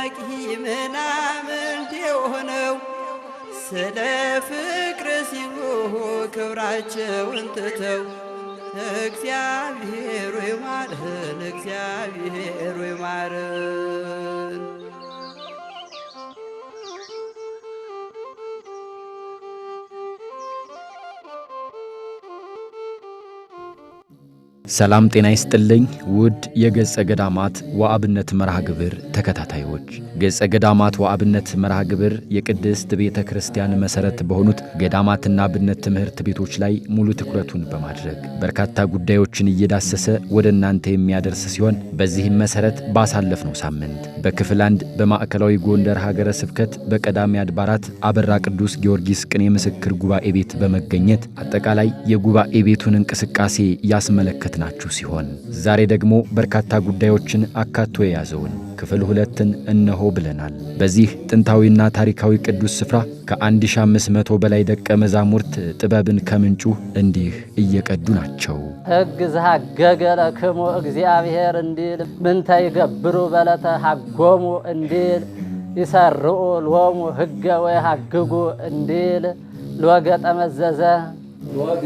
አዋቂ ምናምን የሆነው ስለ ፍቅር ሲሉ ክብራቸውን ትተው እግዚአብሔር ይማረን፣ እግዚአብሔር ይማረን። ሰላም ጤና ይስጥልኝ ውድ የገጸ ገዳማት ወአብነት መርሃ ግብር ተከታታዮች፣ ገጸ ገዳማት ወአብነት መርሃ ግብር የቅድስት ቤተ ክርስቲያን መሰረት በሆኑት ገዳማትና አብነት ትምህርት ቤቶች ላይ ሙሉ ትኩረቱን በማድረግ በርካታ ጉዳዮችን እየዳሰሰ ወደ እናንተ የሚያደርስ ሲሆን በዚህም መሰረት ባሳለፍነው ሳምንት በክፍል 1 በማዕከላዊ ጎንደር ሀገረ ስብከት በቀዳሚ አድባራት አበራ ቅዱስ ጊዮርጊስ ቅኔ ምስክር ጉባኤ ቤት በመገኘት አጠቃላይ የጉባኤ ቤቱን እንቅስቃሴ ያስመለከተ ናችሁ ሲሆን ዛሬ ደግሞ በርካታ ጉዳዮችን አካቶ የያዘውን ክፍል 2ን እነሆ ብለናል። በዚህ ጥንታዊና ታሪካዊ ቅዱስ ስፍራ ከ1500 በላይ ደቀ መዛሙርት ጥበብን ከምንጩ እንዲህ እየቀዱ ናቸው። ሕግ ዘሐገገ ለክሙ እግዚአብሔር እንዲል ምንተ ይገብሩ በለተ ሐጎሙ እንዲል ይሰርዑ ሎሙ ሕገ ወይሐግጉ እንዲል ለወገ ጠመዘዘ ለወገ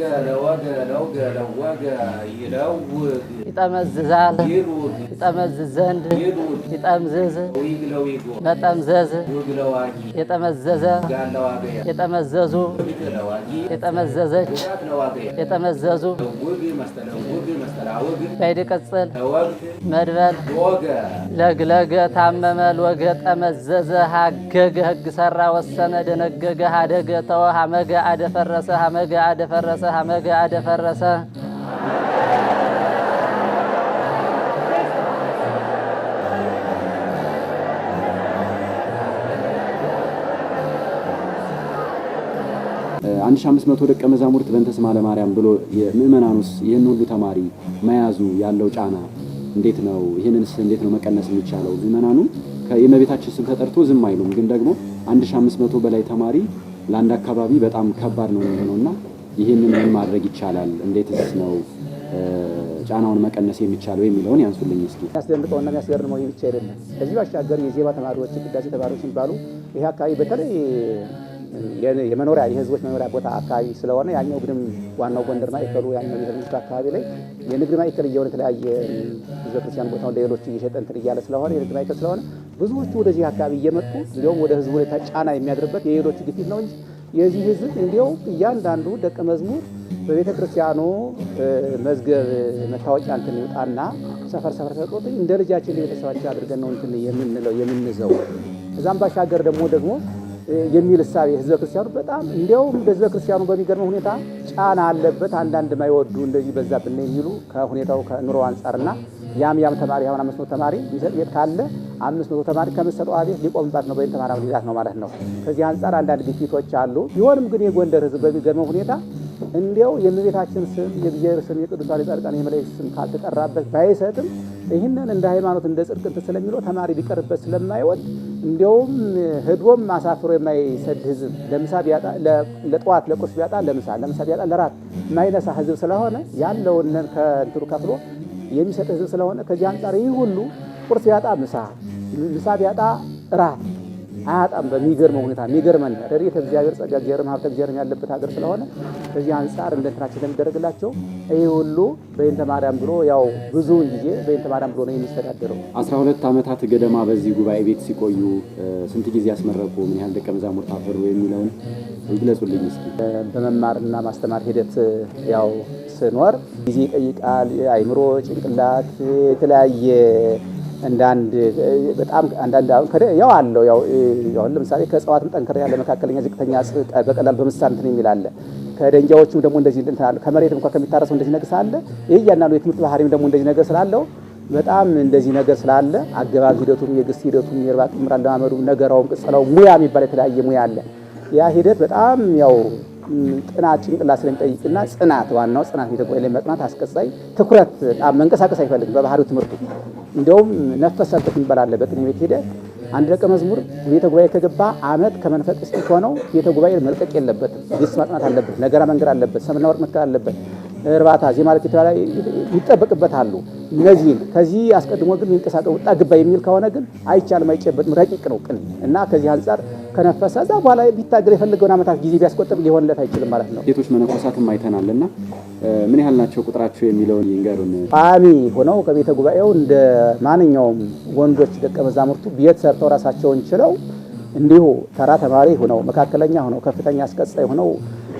ለወገ ይጠመዝዛል ይጠመዝዝ ዘንድ ይጠምዝዝ መጠምዘዝ የጠመዘዘ የጠመዘዙ የጠመዘዘች የጠመዘዙ ባይድ ቅጽል መድበል ለግለገ ታመመ ለወገ ጠመዘዘ ሐገገ ሕግ ሰራ ወሰነ ደነገገ ሀደገ ተወ ሐመገ አደፈረሰ ሐመገ አደፈረሰ ሐመገ አደፈረሰ አንድ 1500 ደቀ መዛሙርት በእንተ ስማ ለማርያም ብሎ የምእመናኑስ ይሄን ሁሉ ተማሪ መያዙ ያለው ጫና እንዴት ነው? ይሄንንስ እንዴት ነው መቀነስ የሚቻለው? ምእመናኑ የእመቤታችን ስም ተጠርቶ ዝም አይሉም፣ ግን ደግሞ 1500 በላይ ተማሪ ለአንድ አካባቢ በጣም ከባድ ነው የሚሆነውና ይሄንን ምን ማድረግ ይቻላል? እንዴትስ ነው ጫናውን መቀነስ የሚቻለው የሚለውን ያንሱልኝ እስኪ። ያስደንቀውና የሚያስገርመው ይሄ ብቻ አይደለም። ከዚህ ባሻገር የዜማ ተማሪዎች፣ ቅዳሴ ተማሪዎች ሲባሉ ይሄ አካባቢ በተለይ የመኖሪያ የህዝቦች መኖሪያ ቦታ አካባቢ ስለሆነ ያኛው ግድም ዋናው ጎንደር ማዕከሉ ያኛው የህዝብ አካባቢ ላይ የንግድ ማዕከል እየሆነ የተለያየ ቤተክርስቲያን ቦታው ለሌሎች እየሸጠ እንትን እያለ ስለሆነ የንግድ ማዕከል ስለሆነ ብዙዎቹ ወደዚህ አካባቢ እየመጡ እንዲያውም ወደ ህዝቡ ላይ ጫና የሚያድርበት የሌሎች ግፊት ነው እንጂ የዚህ ህዝብ እንዲያው እያንዳንዱ ደቀ መዝሙር በቤተክርስቲያኑ መዝገብ መታወቂያ እንትን ይውጣና ሰፈር ተቆጥ እንደ ልጃችን ቤተሰባችን አድርገን ነው እንትን የምንዘው። እዛም ባሻገር ደግሞ የሚል እሳቤ ህዝበ ክርስቲያኑ በጣም እንዲያውም ህዝበ ክርስቲያኑ በሚገርመው ሁኔታ ጫና አለበት። አንዳንድ ማይወዱ እንደዚህ በዛብን የሚሉ ከሁኔታው ከኑሮ አንፃርና ያም ተማሪ አሁን 500 ተማሪ ይሰጥ ቤት ካለ 500 ተማሪ ከመሰጠው አቤት ሊቆምባት ነው በእንተማራው ሊላት ነው ማለት ነው። ከዚህ አንፃር አንዳንድ ግፊቶች አሉ። ቢሆንም ግን የጎንደር ህዝብ በሚገርመው ሁኔታ እንዲያው የእመቤታችን ስም የእግዚአብሔር ስም የቅዱሳን የጻድቃን የመላእክት ስም ካልተጠራበት ባይሰጥም ይህንን እንደ ሃይማኖት እንደ ጽድቅ እንትን ስለሚለው ተማሪ ሊቀርበት ስለማይወድ እንዲያውም ህዶም አሳፍሮ የማይሰድ ህዝብ ለምሳ ቢያጣ ለጠዋት ለቁርስ ቢያጣ ለምሳ ቢያጣ ለራት የማይነሳ ህዝብ ስለሆነ ያለውን ከእንትሩ ከፍሎ የሚሰጥ ህዝብ ስለሆነ ከዚህ አንፃር ይህ ሁሉ ቁርስ ቢያጣ ምሳ ቢያጣ ራት አያጣም። በሚገርመው ሁኔታ የሚገርመን ረድኤተ እግዚአብሔር ጸጋ እግዚአብሔር ሀብተ እግዚአብሔር ያለበት ሀገር ስለሆነ ከዚህ አንፃር እንደትራችን ለሚደረግላቸው ይሄ ሁሉ በእንተ ማርያም ብሎ ያው ብዙውን ጊዜ በእንተ ማርያም ብሎ ነው የሚስተዳደረው። 12 ዓመታት ገደማ በዚህ ጉባኤ ቤት ሲቆዩ ስንት ጊዜ ያስመረቁ፣ ምን ያህል ደቀ መዛሙርት አፈሩ የሚለውን ይግለጹልኝ እስኪ። በመማርና ማስተማር ሂደት ያው ስኖር ጊዜ ይጠይቃል። አይምሮ ጭንቅላት የተለያየ አንዳንድ በጣም አንዳንድ ያው አለው ያው ለምሳሌ ከእጽዋትም ጠንከር ያለ መካከለኛ ዝቅተኛ በቀላል በምሳሌ እንትን የሚል አለ። ከደንጃዎቹ ደግሞ እንደዚህ እንትን አለ። ከመሬት እንኳን ከሚታረሰው እንደዚህ ነገር ስላለ ይሄ ያናሉ የትምህርት ባህሪም ደግሞ እንደዚህ ነገር ስላለው በጣም እንደዚህ ነገር ስላለ አገባብ ሂደቱም የግስ ሂደቱም የርባ ጥምራ ለማመዱ ነገራውም ቅጸላው ሙያ የሚባል የተለያየ ሙያ አለ። ያ ሂደት በጣም ያው ጥናት ጭንቅላት ስለሚጠይቅና ጽናት ዋናው ጽናት የተቆየ ለመጥናት አስቀጻይ ትኩረት በጣም መንቀሳቀስ አይፈልግም በባህሪው ትምህርቱ። እንደውም ነፈሰበት ይባላል በቅኔ ቤት ሄደ አንድ ደቀ መዝሙር ቤተ ጉባኤ ከገባ ዓመት ከመንፈቅ እስኪ ሆነው ቤተ ጉባኤ መልቀቅ የለበትም። ግስ ማጥናት አለበት፣ ነገራ መንገር አለበት፣ ሰምና ወርቅ መትከል አለበት። እርባታ ዜማ ለኪታ ላይ ይጠበቅበታሉ። እነዚህን ከዚህ አስቀድሞ ግን የሚንቀሳቀስ ወጣ ገባ የሚል ከሆነ ግን አይቻልም፣ አይጨበጥም። ረቂቅ ነው ቅኔ እና ከዚህ አንጻር ከነፈሰ እዛ በኋላ ቢታገል የፈለገውን ዓመታት ጊዜ ቢያስቆጥር ሊሆንለት አይችልም ማለት ነው። ሴቶች መነኮሳትም አይተናልና ምን ያህል ናቸው ቁጥራቸው የሚለውን ይንገሩን። ቋሚ ሆነው ከቤተ ጉባኤው እንደ ማንኛውም ወንዶች ደቀ መዛሙርቱ ቤት ሰርተው ራሳቸውን ችለው እንዲሁ ተራ ተማሪ ሆነው መካከለኛ ሆነው ከፍተኛ አስቀጻይ ሆነው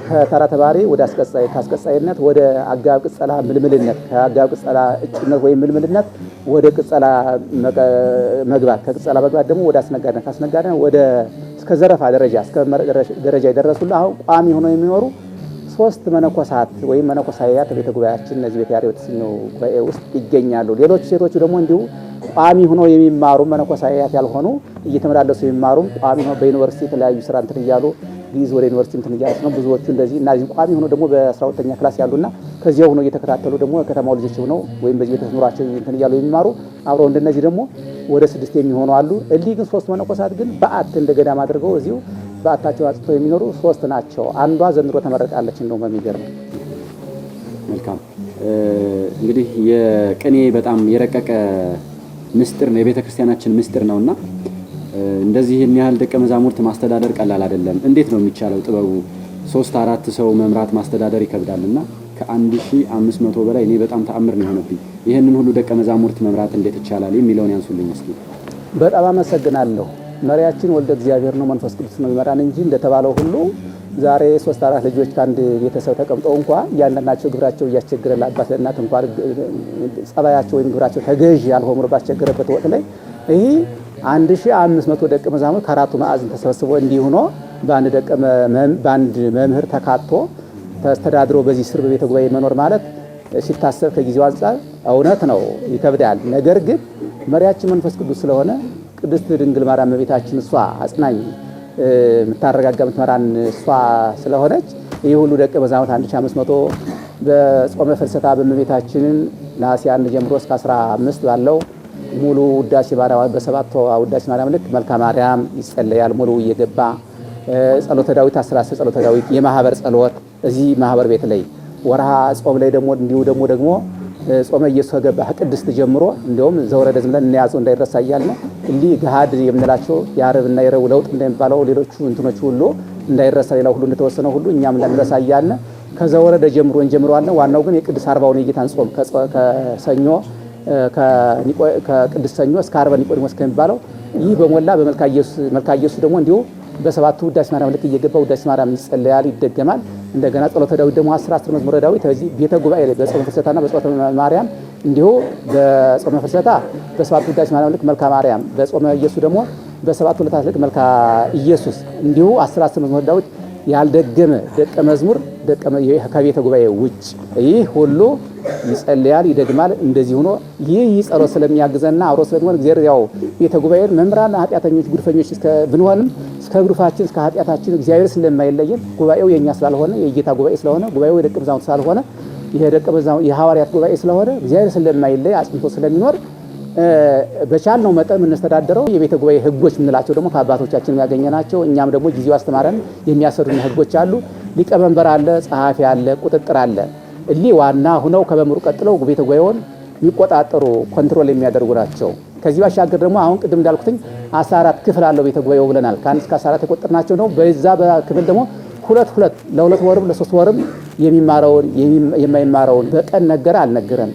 ከተራ ተማሪ ወደ አስቀጻይ ከአስቀጻይነት ወደ አጋብ ቅጸላ ምልምልነት ከአጋብ ቅጸላ እጩነት ወይም ምልምልነት ወደ ቅጸላ መግባት ከቅጸላ መግባት ደግሞ ወደ አስነጋሪነት ከአስነጋሪነት ወደ እስከ ዘረፋ ደረጃ እስከ ደረጃ የደረሱና አሁን ቋሚ ሆነው የሚኖሩ 3 መነኮሳት ወይም መነኮሳያት ቤተ ጉባኤያችን እነዚህ ቤተ ያሬድ የተሰኘው ጉባኤ ውስጥ ይገኛሉ። ሌሎች ሴቶቹ ደግሞ እንዲሁ ቋሚ ሆነው የሚማሩ መነኮሳያት ያልሆኑ እየተመላለሱ የሚማሩ ቋሚ ሆነው በዩኒቨርሲቲ የተለያዩ ስራ እንትን እያሉ ጊዜ ወደ ዩኒቨርሲቲ እንትን እያሉ ነው። ብዙዎቹ እንደዚህ እና እዚህ ቋሚ ሆነው ደግሞ በ12ኛ ክላስ ያሉና ከዚያው ሆነው እየተከታተሉ ደግሞ ከተማው ልጆች ሆነው ወይም በዚህ ቤተ ኑሯቸው እንትን እያሉ የሚማሩ አብረው እንደነዚህ ደግሞ ወደ 6 የሚሆኑ አሉ። እሊህ ግን 3 መነኮሳት ግን በዓት እንደ ገዳም አድርገው እዚሁ በዓታቸው አጽተው የሚኖሩ 3 ናቸው። አንዷ ዘንድሮ ተመረቃለች። እንደው በሚገርም መልካም እንግዲህ የቅኔ በጣም የረቀቀ ምስጢር ነው፣ የቤተ ክርስቲያናችን ምስጢር ነውና እንደዚህ የሚያህል ደቀ መዛሙርት ማስተዳደር ቀላል አይደለም። እንዴት ነው የሚቻለው ጥበቡ? 3-4 ሰው መምራት ማስተዳደር ይከብዳልና ከ1500 በላይ እኔ በጣም ተአምር ነው የሆነብኝ። ይህንን ሁሉ ደቀ መዛሙርት መምራት እንዴት ይቻላል የሚለውን ያንሱልኝ እስኪ። በጣም አመሰግናለሁ። መሪያችን ወልደ እግዚአብሔር ነው፣ መንፈስ ቅዱስ ነው የሚመራን እንጂ እንደተባለው ሁሉ ዛሬ 3-4 ልጆች ከአንድ ቤተሰብ ተቀምጠው እንኳን እያንዳንዳቸው ግብራቸው እያስቸገረ ለአባት ለእናት እንኳን ጸባያቸው ወይም ግብራቸው ተገዥ ያልሆኑ ባስቸገረበት ወቅት ላይ ይህ 1500 ደቀ መዛሙርት ከአራቱ ማዕዘን ተሰብስቦ እንዲህ ሆኖ በአንድ መምህር ተካቶ ተስተዳድሮ በዚህ ስር በቤተ ጉባኤ መኖር ማለት ሲታሰብ ከጊዜው አንጻር እውነት ነው፣ ይከብዳል። ነገር ግን መሪያችን መንፈስ ቅዱስ ስለሆነ ቅድስት ድንግል ማርያም እመቤታችን እሷ አጽናኝ የምታረጋጋ የምትመራን እሷ ስለሆነች ይህ ሁሉ ደቀ መዛሙርት 1500 በጾመ ፍልሰታ በእመቤታችንን ነሐሴ 1 ጀምሮ እስከ 15 ባለው ሙሉ ውዳሴ ማርያም በሰባቱ ውዳሴ ማርያም ልክ መልካ ማርያም ይጸለያል። ሙሉ እየገባ ጸሎተ ዳዊት 10 ጸሎተ ዳዊት የማህበር ጸሎት እዚህ ማህበር ቤት ላይ ወርሃ ጾም ላይ ደግሞ እንዲሁ ደግሞ ጾመ ኢየሱስ ከገባ ቅድስት ጀምሮ እንደውም ዘወረደ ዝም ብለን እንያዘው እንዳይረሳ እያልን እንዲህ ገሃድ የምንላቸው የዓርብና የረቡዕ ለውጥ እንደሚባለው ሌሎቹ እንትኖች ሁሉ እንዳይረሳ ሌላው ሁሉ እንደተወሰነው ሁሉ እኛም እንዳንረሳ እያልን ከዘወረደ ጀምሮ እንጀምረዋለን። ዋናው ግን የቅዱስ አርባውን የጌታን ጾም ከሰኞ ከቅዱስ ሰኞ እስከ ዓርብ ኒቆዲሞስ ከሚባለው ይህ በሞላ በመልካ ኢየሱስ ደግሞ እንዲሁ በሰባቱ ውዳሴ ማርያም ልክ እየገባ ውዳሴ ማርያም ይጸለያል፣ ይደገማል። እንደገና ጸሎተ ዳዊት ደግሞ 10 መዝሙረ ዳዊት እዚህ ቤተ ጉባኤ ላይ በጾመ ፍልሰታና በጸሎተ ማርያም እንዲሁ በጾመ ፍልሰታ በሰባቱ ውዳሴ ማርያም ልክ መልካ ማርያም፣ በጾመ ኢየሱስ ደግሞ በሰባቱ ዕለታት ልክ መልካ ኢየሱስ እንዲሁ 10 መዝሙረ ዳዊት ያልደገመ ደቀ መዝሙር ከቤተ ጉባኤ ውጭ ይህ ሁሉ ይጸልያል፣ ይደግማል። እንደዚህ ሆኖ ይህ ጸሎት ስለሚያግዘና አብሮ ስለሚሆን እግዚአብሔር ያው ቤተ ጉባኤን መምህራን ኃጢአተኞች ጉድፈኞች ብንሆንም እስከ ጉድፋችን እስከ ኃጢአታችን እግዚአብሔር ስለማይለየን ጉባኤው የኛ ስላልሆነ የጌታ ጉባኤ ስለሆነ ጉባኤው የደቀ መዛሙርት ስላልሆነ ይሄ ደቀ መዛሙርት የሐዋርያት ጉባኤ ስለሆነ እግዚአብሔር ስለማይለይ አጽንቶ ስለሚኖር በቻልነው መጠን የምንስተዳደረው የቤተ ጉባኤ ሕጎች የምንላቸው ደግሞ ከአባቶቻችን ያገኘናቸው እኛም ደግሞ ጊዜው አስተማረን የሚያሰሩን ሕጎች አሉ። ሊቀመንበር አለ፣ ጸሐፊ አለ፣ ቁጥጥር አለ። እሊ ዋና ሁነው ከመምሩ ቀጥለው ቤተ ጉባኤውን የሚቆጣጠሩ ኮንትሮል የሚያደርጉ ናቸው። ከዚህ ባሻገር ደግሞ አሁን ቅድም እንዳልኩትኝ 14 ክፍል አለው ቤተ ጉባኤው ብለናል። ከ1 እስከ 14 የቆጠርናቸው ነው። በዛ በክፍል ደግሞ ሁለት ለ2 ወርም ለ3 ወርም የሚማረውን የማይማረውን በቀን ነገረ አልነገረም፣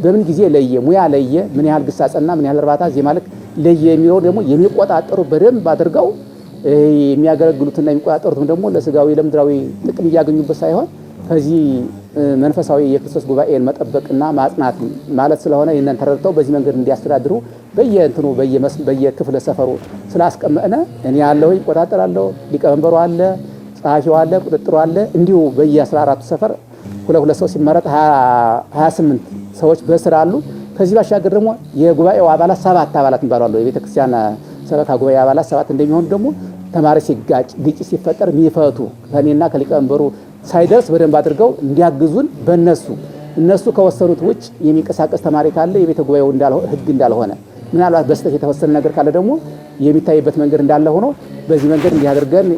በምን ጊዜ ለየ፣ ሙያ ለየ፣ ምን ያህል ግሳጸና ምን ያህል እርባታ ዜማ ልክ ለየ የሚለው ደግሞ የሚቆጣጠሩ በደንብ አድርገው የሚያገለግሉትና የሚቆጣጠሩትም ደግሞ ለስጋዊ ለምድራዊ ጥቅም እያገኙበት ሳይሆን ከዚህ መንፈሳዊ የክርስቶስ ጉባኤን መጠበቅና ማጽናት ማለት ስለሆነ ይህንን ተረድተው በዚህ መንገድ እንዲያስተዳድሩ በየእንትኑ በየክፍለ ሰፈሩ ስላስቀመጥነ እኔ ያለሁ ይቆጣጠራለሁ፣ ሊቀመንበሩ አለ፣ ጸሐፊው አለ፣ ቁጥጥሩ አለ። እንዲሁ በየ14 ሰፈር ሁለት ሰው ሲመረጥ 28 ሰዎች በስራ አሉ። ከዚህ ባሻገር ደግሞ የጉባኤው አባላት 7 አባላት ይባላሉ። የቤተ ክርስቲያን ሰበካ ጉባኤ አባላት 7 እንደሚሆኑ ደግሞ ተማሪ ሲጋጭ ግጭት ሲፈጠር የሚፈቱ ከኔና ከሊቀመንበሩ ሳይደርስ በደንብ አድርገው እንዲያግዙን እነሱ ከወሰኑት ውጭ የሚንቀሳቀስ ተማሪ ካለ የቤተ ጉባኤው ሕግ እንዳልሆነ ምናልባት በስተት የተወሰነ ነገር ካለ ደግሞ የሚታይበት መንገድ እንዳለ ሆኖ በዚህ መንገድ እንዲያደርገን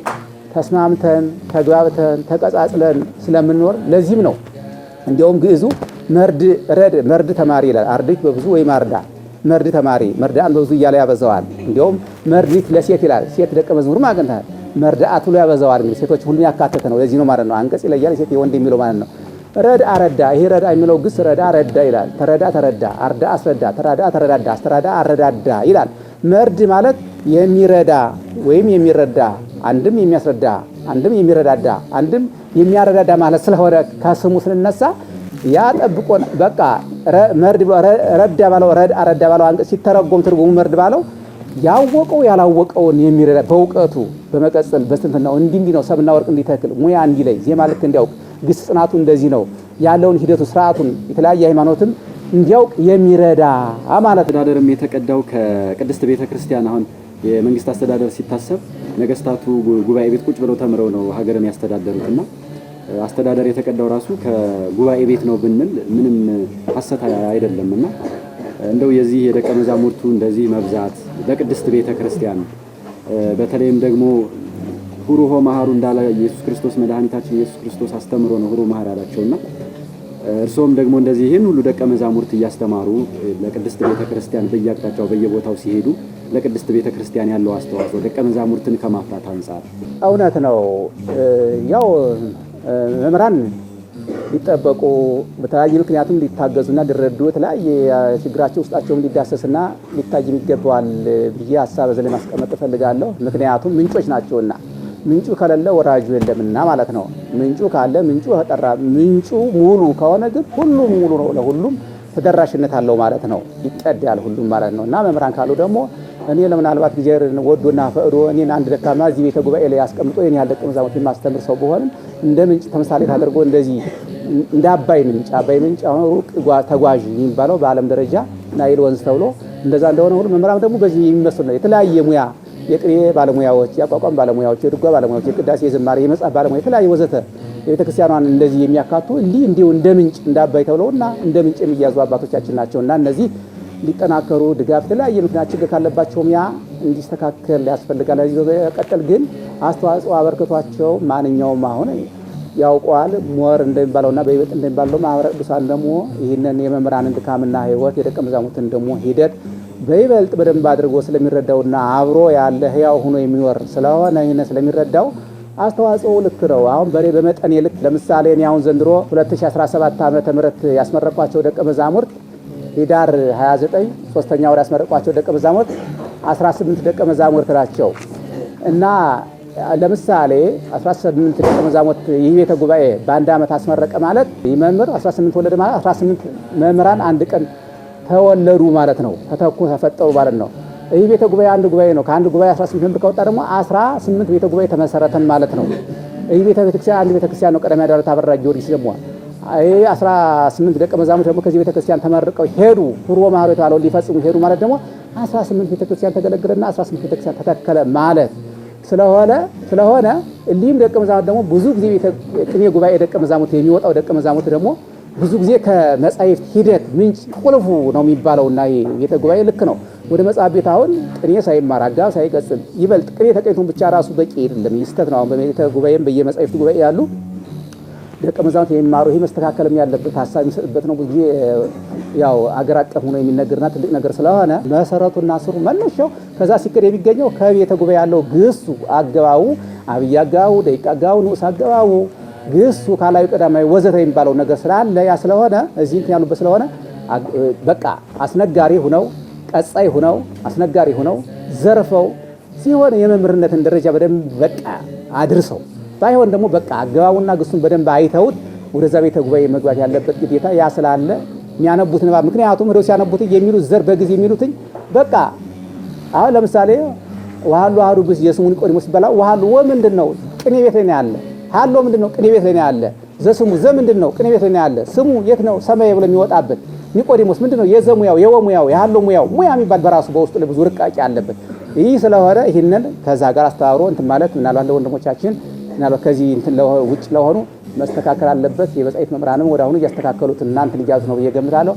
ተስማምተን ተግባብተን ተቀጻጽለን ስለምንኖር ለዚህም ነው እንዲያውም ግዕዙ መርድ ተማሪ ይላል። አርድእት በብዙ ወይ ማርዳ መርድ ተማሪ መርዳን በብዙ እያለ ያበዛዋል። እንዲያውም መርድእት ለሴት ይላል። ሴት ደቀ መዝሙር ማለት ነው። መርዳት ብሎ ያበዛዋል። እንግዲህ ሴቶች ሁሉ ያካተተ ነው። ለዚህ ነው ማለት ነው አንቀጽ ይለያል። ሴት የወንድ የሚለው ማለት ነው። ረዳ አረዳ፣ ይሄ ረዳ የሚለው ግስ ረዳ ረዳ ይላል። ተረዳ ተረዳ፣ አርዳ አስረዳ፣ ተራዳ ተረዳዳ፣ አስተራዳ አረዳዳ ይላል። መርድ ማለት የሚረዳ ወይም የሚረዳ፣ አንድም የሚያስረዳ፣ አንድም የሚረዳዳ፣ አንድም የሚያረዳዳ ማለት ስለሆነ ከስሙ ስንነሳ ያ ጠብቆን በቃ መርድ ብሎ ረዳ ባለው ረዳ ባለው አንቀጽ ሲተረጎም ትርጉሙ መርድ ባለው ያወቀው ያላወቀውን የሚረዳ በእውቀቱ በመቀጠል በስንፍናው እንዲህ ነው ሰብና ወርቅ እንዲተክል ሙያ እንዲለይ ዜማ ልክ እንዲያውቅ ግስ ጽናቱ እንደዚህ ነው ያለውን ሂደቱ ስርዓቱን የተለያየ ሃይማኖትን እንዲያውቅ የሚረዳ ማለት። አስተዳደርም የተቀዳው ከቅድስት ቤተክርስቲያን አሁን የመንግስት አስተዳደር ሲታሰብ ነገስታቱ ጉባኤ ቤት ቁጭ ብለው ተምረው ነው ሀገርን ያስተዳደሩትና አስተዳደር የተቀዳው ራሱ ከጉባኤ ቤት ነው ብንል ምንም ሐሰት አይደለምና እንደው የዚህ የደቀ መዛሙርቱ እንደዚህ መብዛት ለቅድስት ቤተክርስቲያን በተለይም ደግሞ ሁሩሆ መሐሩ እንዳለ ኢየሱስ ክርስቶስ መድኃኒታችን ኢየሱስ ክርስቶስ አስተምሮ ነው ሁሩ መሐር ያላቸውና እርሶም ደግሞ እንደዚህ ይህን ሁሉ ደቀ መዛሙርት እያስተማሩ ለቅድስት ቤተክርስቲያን በየአቅጣጫው በየቦታው ሲሄዱ ለቅድስት ቤተክርስቲያን ያለው አስተዋጽኦ ደቀ መዛሙርትን ከማፍራት አንጻር እውነት ነው። ያው መምህራን ሊጠበቁ በተለያየ ምክንያቱም ሊታገዙና ሊረዱ የተለያየ ችግራቸው ውስጣቸውም ሊዳሰስና ሊታይ ይገባዋል ብዬ ሀሳብ ዘለ ማስቀመጥ እፈልጋለሁ። ምክንያቱም ምንጮች ናቸውና ምንጩ ከሌለ ወራጁ የለምና ማለት ነው። ምንጩ ካለ ምንጩ ተጠራ ምንጩ ሙሉ ከሆነ ግን ሁሉም ሙሉ ነው፣ ለሁሉም ተደራሽነት አለው ማለት ነው። ይቀዳል ሁሉም ማለት ነው። እና መምህራን ካሉ ደግሞ እኔ ለምናልባት ጊዜር ወዶና ፈቅዶ እኔን አንድ ደካማ እዚህ ቤተ ጉባኤ ላይ ያስቀምጦ እኔ ያለ ደቀ መዛሙርት ማስተምር ሰው በሆንም እንደ ምንጭ ተምሳሌት አድርጎ እንደዚህ እንደ አባይ ምንጭ አሁን ሩቅ ተጓዥ የሚባለው በዓለም ደረጃ ናይል ወንዝ ተብሎ እንደዛ እንደሆነ ሁሉ መምህራን ደግሞ በዚህ የሚመስል ነው። የተለያየ ሙያ የቅኔ ባለሙያዎች፣ የአቋቋም ባለሙያዎች፣ የድጓ ባለሙያዎች፣ የቅዳሴ የዝማሬ የመጽሐፍ ባለሙያ የተለያየ ወዘተ የቤተክርስቲያኗን እንደዚህ የሚያካቱ እንዲሁ እንደ ምንጭ እንደ አባይ ተብለውና እንደ ምንጭ የሚያዙ አባቶቻችን ናቸውና እነዚህ ሊጠናከሩ ድጋፍ የተለያየ ምክንያት ችግር ካለባቸውም ያ እንዲስተካከል ያስፈልጋል። ለዚህ በቀጠል ግን አስተዋጽኦ አበርክቷቸው ማንኛውም አሁን ያውቀዋል ሞር እንደሚባለውና በይበልጥ እንደሚባለው ማህበረ ቅዱሳን ደግሞ ይህንን የመምህራንን ድካምና ሕይወት የደቀ መዛሙርትን ደግሞ ሂደት በይበልጥ በደንብ አድርጎ ስለሚረዳውና አብሮ ያለ ሕያው ሆኖ የሚኖር ስለሆነ ይህንን ስለሚረዳው አስተዋጽኦ ልክ ነው። አሁን በመጠኔ ልክ ለምሳሌ እኔ አሁን ዘንድሮ 2017 ዓመተ ምህረት ያስመረቋቸው ደቀ መዛሙርት ሂዳር 29 ሶስተኛ ወር ያስመረቋቸው ደቀ መዛሙርት 18 ደቀ መዛሙርት ናቸው እና ለምሳሌ 18 ደቀ መዛሙርት ይህ ቤተ ጉባኤ በአንድ ዓመት አስመረቀ ማለት ይህ መምህር 18 ወለደ ማለት 18 መምህራን አንድ ቀን ተወለዱ ማለት ነው። ተተኩ ተፈጠሩ ማለት ነው። ይህ ቤተ ጉባኤ አንድ ጉባኤ ነው። ከአንድ ጉባኤ 18 መምህር ከወጣ ደግሞ 18 ቤተ ጉባኤ ተመሰረተን ማለት ነው። ይህ ቤተክርስቲያን አንድ ቤተክርስቲያን ነው። ቀዳማዊ ዳዊት አበራ ጊዮርጊስ ደግሞ ይህ 18 ደቀ መዛሙርት ደግሞ ከዚህ ቤተክርስቲያን ተመርቀው ሄዱ። ሁሩወ መሐሩ የተባለውን ሊፈጽሙ ሄዱ ማለት ደግሞ 18 ቤተክርስቲያን ተገለገለና 18 ቤተክርስቲያን ተተከለ ማለት ስለሆነ እሊህም ደቀ መዛሙርት ደግሞ ብዙ ጊዜ ቅኔ ጉባኤ ደቀ መዛሙርት የሚወጣው ደቀ መዛሙርት ደግሞ ብዙ ጊዜ ከመጻሕፍት ሂደት ምንጭ ቁልፉ ነው የሚባለውና ቤተ ጉባኤ ልክ ነው። ወደ መጽሐፍ ቤት አሁን ቅኔ ሳይማር አጋብ ሳይቀጽል ይበልጥ ቅኔ ተቀኝቶን ብቻ ራሱ በቂ አይደለም፣ ይስተት ነው። አሁን በቤተ ጉባኤም በየመጻሕፍት ጉባኤ ያሉ ደቀ መዛሙርት የሚማሩ ይሄ መስተካከልም ያለበት ሀሳብ የሚሰጥበት ነው። ብዙ ጊዜ ያው አገር አቀፍ ሆኖ የሚነገርና ትልቅ ነገር ስለሆነ መሰረቱና ስሩ መነሻው ከዛ ሲቀር የሚገኘው ከቤተ ጉባኤ ያለው ግሱ አገባቡ፣ አብይ አገባቡ፣ ደቂቅ አገባቡ፣ ንዑስ አገባቡ፣ ግሱ ካላዊ ቀዳማዊ ወዘተ የሚባለው ነገር ስላለ ያ ስለሆነ እዚህ እንትን ያሉበት ስለሆነ በቃ አስነጋሪ ሁነው ቀጻይ ሁነው አስነጋሪ ሁነው ዘርፈው ሲሆን የመምህርነትን ደረጃ በደንብ በቃ አድርሰው ባይሆን ደግሞ በቃ አገባቡና ግሱን በደንብ አይተውት ወደዛ ቤተ ጉባኤ መግባት ያለበት ግዴታ ያ ስላለ የሚያነቡት ንባብ ምክንያቱም ሄደው ሲያነቡት የሚሉት ዘር በጊዜ የሚሉትኝ በቃ አሁን ለምሳሌ ወሃሉ አሐዱ ብእሲ የስሙ ኒቆዲሞስ ይባላል። ወሃሉ ምንድነው? ቅኔ ቤት ላይ ነው ያለ። ሃሎ ምንድነው? ቅኔ ቤት ላይ ነው ያለ። ዘስሙ ምንድነው? ቅኔ ቤት ላይ ነው ያለ። ስሙ የት ነው? ሰማይ ብሎ የሚወጣበት። ኒቆዲሞስ ምንድነው? የዘሙያው የወሙያው የሃሎ ሙያው ሙያ የሚባል በራሱ በውስጡ ላይ ብዙ ርቃቂ አለበት። ይህ ስለሆነ ይህንን ከዛ ጋር አስተባብሮ እንትን ማለት ምናልባት ለወንድሞቻችን ምናልባት ከዚህ እንትን ውጭ ለሆኑ መስተካከል አለበት። የመጻሕፍት መምህራንም ወደ አሁኑ እያስተካከሉት እናንተን እያዙ ነው ብዬ ገምታለሁ።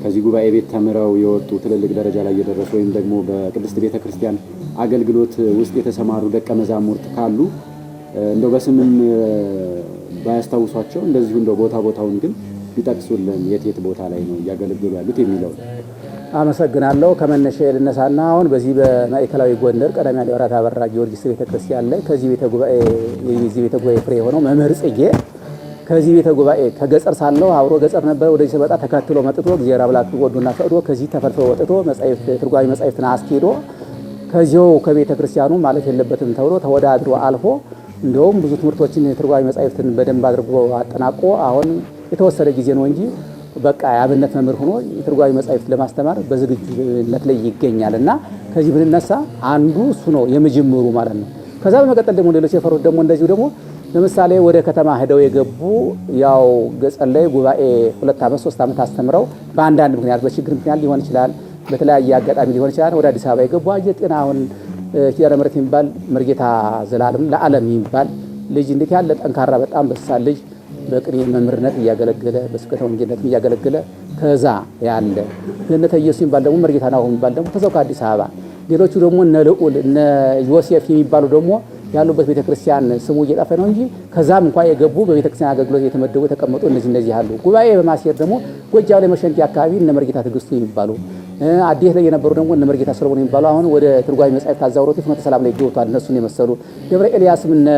ከዚህ ጉባኤ ቤት ተምረው የወጡ ትልልቅ ደረጃ ላይ የደረሱ ወይም ደግሞ በቅድስት ቤተክርስቲያን አገልግሎት ውስጥ የተሰማሩ ደቀ መዛሙርት ካሉ እንደው በስምም ባያስታውሷቸው እንደዚሁ እንደው ቦታውን ግን ቢጠቅሱልን የት ቦታ ላይ ነው እያገለገሉ ያሉት የሚለው። አመሰግናለሁ። ከመነሻ ልነሳና አሁን በዚህ በማዕከላዊ ጎንደር ቀዳማዊ አድባራት አበራ ጊዮርጊስ ቤተክርስቲያን ላይ ከዚህ ቤተ ጉባኤ ፍሬ የሆነው መምህር ጽጌ ከዚህ ቤተ ጉባኤ ከገጠር ሳለው አብሮ ገጠር ነበር። ወደዚህ ሲመጣ ተከትሎ መጥቶ እግዚአብሔር አምላክ ወዶና ፈቅዶ ከዚህ ተፈልፍሎ ወጥቶ ትርጓሜ መጻሕፍትን አስኬዶ ከዚያው ከቤተ ክርስቲያኑ ማለት የለበትም ተብሎ ተወዳድሮ አልፎ እንደውም ብዙ ትምህርቶችን ትርጓሜ መጻሕፍትን በደንብ አድርጎ አጠናቆ አሁን የተወሰነ ጊዜ ነው እንጂ በቃ የአብነት መምህር ሆኖ የትርጓሜ መጻሕፍት ለማስተማር በዝግጁነት ላይ ይገኛል። እና ከዚህ ብንነሳ አንዱ እሱ ነው የመጀመሩ ማለት ነው። ከዛ በመቀጠል ደግሞ ሌሎች የፈሩት ደግሞ እንደዚሁ ደግሞ ለምሳሌ ወደ ከተማ ሄደው የገቡ ያው ገጸል ላይ ጉባኤ 2 ዓመት 3 ዓመት አስተምረው በአንዳንድ ምክንያት በችግር ምክንያት ሊሆን ይችላል፣ በተለያየ አጋጣሚ ሊሆን ይችላል ወደ አዲስ አበባ የገቡ አየጤና አሁን ኪዳነ ምሕረት የሚባል መርጌታ ዘላለም ለዓለም የሚባል ልጅ እንዴት ያለ ጠንካራ በጣም በሳል ልጅ በቅኔ መምህርነት እያገለገለ በስብከተ ወንጌልነት እያገለገለ ከዛ ያለ ገነተ ኢየሱስ የሚባል ደግሞ መርጌታ ነው የሚባል ደግሞ ተዘው ከአዲስ አበባ ሌሎቹ ደግሞ እነ ልዑል እነ ዮሴፍ የሚባሉ ደግሞ ያሉበት ቤተክርስቲያን ስሙ እየጠፋ ነው እንጂ ከዛም እንኳን የገቡ በቤተክርስቲያን አገልግሎት የተመደቡ የተቀመጡ እነዚህ ያሉ ጉባኤ በማስሄድ ደግሞ ጎጃው ላይ መሸንቲ አካባቢ እነ መርጌታ ትዕግስቱ የሚባሉ አዲስ ላይ የነበሩ ደግሞ እነ መርጌታ ሰሎሞን የሚባሉ አሁን ወደ ትርጓሜ መጻሕፍት አዛውሮት ፍኖተ ሰላም ላይ ገብቷል። እነሱን የመሰሉ ደብረ ኤልያስም እነ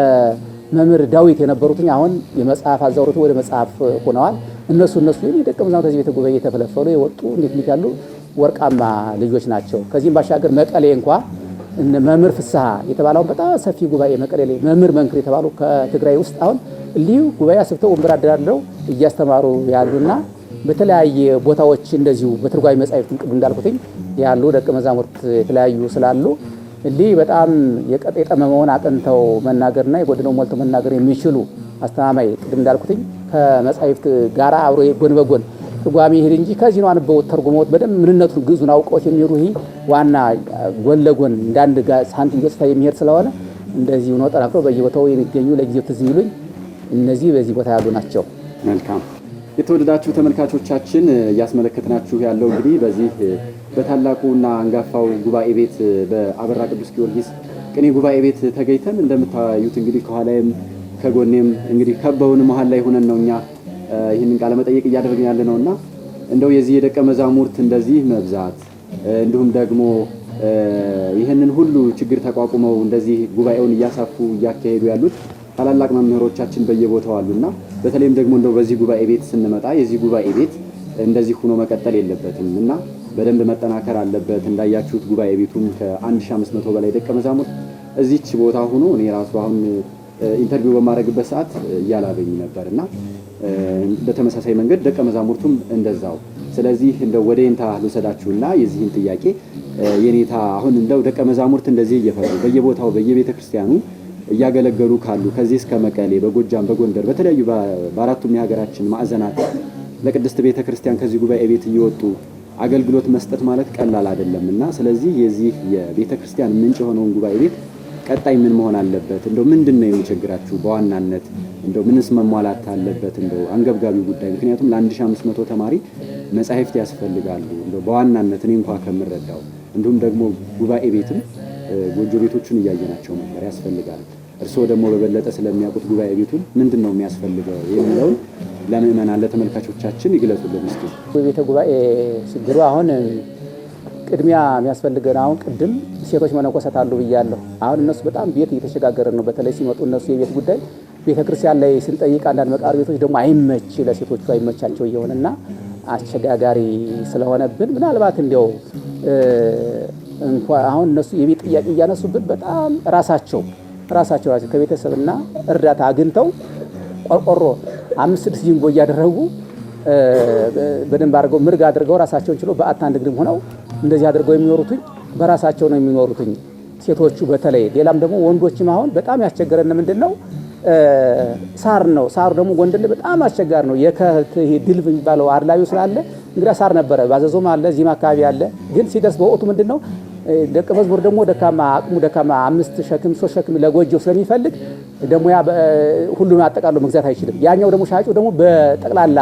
መምህር ዳዊት የነበሩትኝ አሁን የመጽሐፍ አዛውሮት ወደ መጽሐፍ ሆነዋል። እነሱ የደቀ መዛሙርት ከዚህ ቤተ ጉባኤ የተፈለፈሉ የወጡ እንዴት ያሉ ወርቃማ ልጆች ናቸው። ከዚህም ባሻገር መቀሌ እንኳን መምህር ፍስሐ የተባለው በጣም ሰፊ ጉባኤ መቀሌ ላይ መምህር መንክር የተባሉ ከትግራይ ውስጥ አሁን ልዩ ጉባኤ አስፍተው ወንበር አደራድረው እያስተማሩ ያሉና በተለያየ ቦታዎች እንደዚሁ በትርጓሜ መጻሕፍት ቅድም እንዳልኩትኝ ያሉ ደቀ መዛሙርት የተለያዩ ስላሉ በጣም የጠመመውን አቅንተው መናገርና የጎደለው ሞልተው መናገር የሚችሉ አስተማማኝ ቅድም እንዳልኩትኝ ከመጻሕፍት ጋራ አብሮ ጎን በጎን ትርጓሜ ይሄድ እንጂ ከዚህ ነው አንበው ተርጉመውት በደንብ ምንነቱን ግዙን አውቀውት የሚሄዱ ይሄ ዋና ጎን ለጎን እንዳንድ ሳንቲም ገጽታ የሚሄድ ስለሆነ እንደዚህ ነው ጠራክሮ በየቦታው የሚገኙ ለጊዜው ትዝ የሚሉኝ እነዚህ በዚህ ቦታ ያሉ ናቸው። መልካም የተወደዳችሁ ተመልካቾቻችን እያስመለከትናችሁ ያለው እንግዲህ በዚህ በታላቁና አንጋፋው ጉባኤ ቤት በአበራ ቅዱስ ጊዮርጊስ ቅኔ ጉባኤ ቤት ተገኝተን እንደምታዩት እንግዲህ ከኋላዬም ከጎኔም እንግዲህ ከበውን መሀል ላይ ሆነን ነው እኛ ይህንን ቃለ መጠይቅ እያደረግን ያለ ነውና እንደው የዚህ የደቀ መዛሙርት እንደዚህ መብዛት እንዲሁም ደግሞ ይህንን ሁሉ ችግር ተቋቁመው እንደዚህ ጉባኤውን እያሳፉ እያካሄዱ ያሉት ታላላቅ መምህሮቻችን በየቦታው አሉና በተለይም ደግሞ እንደው በዚህ ጉባኤ ቤት ስንመጣ የዚህ ጉባኤ ቤት እንደዚህ ሆኖ መቀጠል የለበትም እና በደንብ መጠናከር አለበት። እንዳያችሁት ጉባኤ ቤቱም ከ1500 በላይ ደቀ መዛሙርት እዚች ቦታ ሆኖ እኔ ራሱ አሁን ኢንተርቪው በማድረግበት ሰዓት እያላገኝ ነበርና በተመሳሳይ መንገድ ደቀ መዛሙርቱም እንደዛው። ስለዚህ እንደው ወደ የኔታ ልውሰዳችሁና የዚህን ጥያቄ የኔታ አሁን እንደው ደቀ መዛሙርት እንደዚህ እየፈሩ በየቦታው በየቤተ ክርስቲያኑ እያገለገሉ ካሉ ከዚህ እስከ መቀሌ በጎጃም በጎንደር በተለያዩ በአራቱም የሀገራችን ማዕዘናት ለቅድስት ቤተ ክርስቲያን ከዚህ ጉባኤ ቤት እየወጡ አገልግሎት መስጠት ማለት ቀላል አይደለምና ስለዚህ የዚህ የቤተ ክርስቲያን ምንጭ የሆነውን ጉባኤ ቤት ቀጣይ ምን መሆን አለበት? እንደው ምንድነው የሚቸግራችሁ በዋናነት? እንደው ምንስ መሟላት አለበት? እንደው አንገብጋቢው ጉዳይ ምክንያቱም ለ1500 ተማሪ መጻሕፍት ያስፈልጋሉ። እንደው በዋናነት እኔ እንኳን ከምረዳው እንዲሁም ደግሞ ጉባኤ ቤትም ጎጆ ቤቶቹን እያየናቸው ነበር ያስፈልጋል። እርስዎ ደግሞ በበለጠ ስለሚያውቁት ጉባኤ ቤቱን ምንድነው የሚያስፈልገው የሚለውን ለምእመናን ለተመልካቾቻችን ይግለጹልን እስኪ። ቤተ ጉባኤ ችግሩ አሁን ቅድሚያ የሚያስፈልገን አሁን ቅድም ሴቶች መነኮሳት አሉ ብያለሁ። አሁን እነሱ በጣም ቤት እየተሸጋገረ ነው። በተለይ ሲመጡ እነሱ የቤት ጉዳይ ቤተክርስቲያን ላይ ስንጠይቅ አንዳንድ መቃብር ቤቶች ደግሞ አይመች ለሴቶቹ አይመቻቸው እየሆነና አስቸጋጋሪ ስለሆነብን ምናልባት እንዲያው እንኳን አሁን እነሱ የቤት ጥያቄ እያነሱብን በጣም ራሳቸው ከቤተሰብና እርዳታ አግኝተው ቆርቆሮ 5-6 ጅንጎ እያደረጉ በደንብ አድርገው ምርግ አድርገው ራሳቸውን ችለው በአታ አንድ ግድም ሆነው እንደዚህ አድርገው የሚኖሩትኝ በራሳቸው ነው የሚኖሩትኝ ሴቶቹ በተለይ። ሌላም ደግሞ ወንዶችም አሁን በጣም ያስቸገረን ምንድነው ሳር ነው። ሳሩ ደግሞ ጎንደር በጣም አስቸጋሪ ነው። የከት ድልብ የሚባለው አድላቢው ስላለ እንግዲህ ሳር ነበረ ባዘዞም አለ እዚህም አካባቢ አለ። ግን ሲደርስ በወቅቱ ምንድነው ደቀ መዝሙር ደግሞ አቅሙ ደካማ 5 ሸክም 3 ሸክም ለጎጆ ስለሚፈልግ ደግሞ ያ ሁሉን አጠቃሎ መግዛት አይችልም። ያኛው ደግሞ ሻጩ ደግሞ በጠቅላላ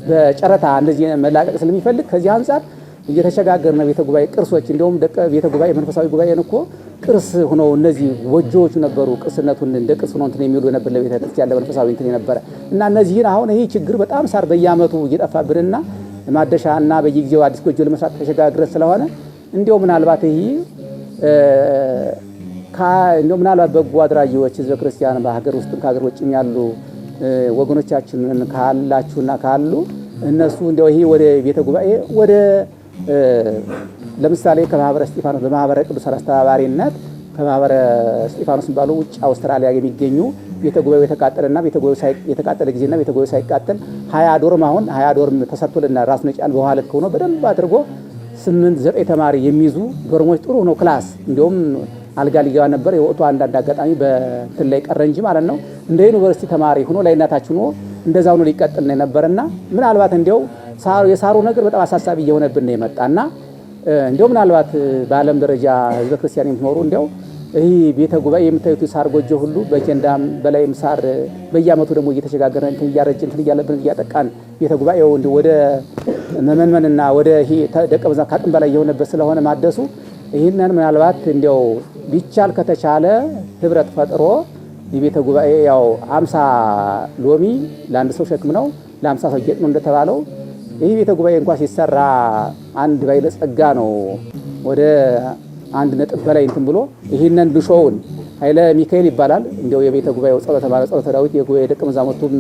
በጨረታ እንደዚህ መላቀቅ ስለሚፈልግ ከዚህ አንፃር እየተሸጋገርን ቤተ ጉባኤ ቅርሶች እንደውም ቤተ ጉባኤ መንፈሳዊ ጉባኤን እኮ ቅርስ ሆነው እነዚህ ጎጆዎቹ ነበሩ። ቅርስነቱን እንደ ቅርስ ሆነው እንትን የሚሉ ነበር ለቤተ ክርስቲያን ለመንፈሳዊ እንትን የነበረ እና እነዚህን አሁን ይሄ ችግር በጣም ሳር በየዓመቱ እየጠፋብንና ማደሻና በየጊዜው አዲስ ጎጆ ለመስራት ተሸጋግረን ስለሆነ እንደው ምናልባት ይሄ እንደው ምናልባት በጎ አድራጊዎች ህዝበ ክርስቲያን በሀገር ውስጥም ከሀገር ውጭም ያሉ ወገኖቻችንን ካላችሁና ካሉ እነሱ እንደው ይሄ ወደ ቤተ ጉባኤ ወደ ለምሳሌ ከማህበረ እስጢፋኖስ በማህበረ ቅዱሳን አስተባባሪነት ከማህበረ እስጢፋኖስ ባሉ ውጭ አውስትራሊያ የሚገኙ ቤተ ጉባኤው የተቃጠለና ቤተ ጉባኤው የተቃጠለ ጊዜና ቤተ ጉባኤው ሳይቃጠል 20 ዶርም አሁን 20 ዶርም ተሰርቶልና ራሱን የቻለ በኋላ ልክ ሆኖ በደንብ አድርጎ 8-9 ተማሪ የሚይዙ ዶርሞች ጥሩ ነው። ክላስ እንደውም አልጋ ሊገባ ነበር የወጡ አንዳንድ አጋጣሚ በእንትን ላይ ቀረ እንጂ ማለት ነው። እንደ ዩኒቨርሲቲ ተማሪ ሆኖ ላይናታችን ሆኖ እንደዛው ነው ሊቀጥል ነው የነበረና ምናልባት እንደው የሳሩ ነገር በጣም አሳሳቢ እየሆነብን ነው የመጣና እንደው ምናልባት በዓለም ደረጃ ህዝበ ክርስቲያን የምትኖሩ እንደው ይሄ ቤተ ጉባኤ የምታዩት ሳር ጎጆ ሁሉ በጀንዳም በላይም ሳር በየዓመቱ ደግሞ እየተሸጋገረን እንትን እያረጅን እንትን እያለብን እያጠቃን ቤተ ጉባኤው ወደ መመንመንና ወደ ይሄ ደቀ መዛሙርት ከአቅም በላይ የሆነበት ስለሆነ ማደሱ ይህንን ምናልባት እንደው ቢቻል ከተቻለ ህብረት ፈጥሮ የቤተ ጉባኤ ያው 50 ሎሚ ለአንድ ሰው ሸክም ነው ለ50 ሰው ጌጥ ነው እንደተባለው ይሄ ቤተ ጉባኤ እንኳን ሲሰራ አንድ ባይለ ጸጋ ነው ወደ 1 ነጥብ በላይ እንትን ብሎ ይሄንን ልሾውን ኃይለ ሚካኤል ይባላል። እንደው የቤተ ጉባኤው ጸሎተ ዳዊት የጉባኤ ደቀ መዛሙርቱም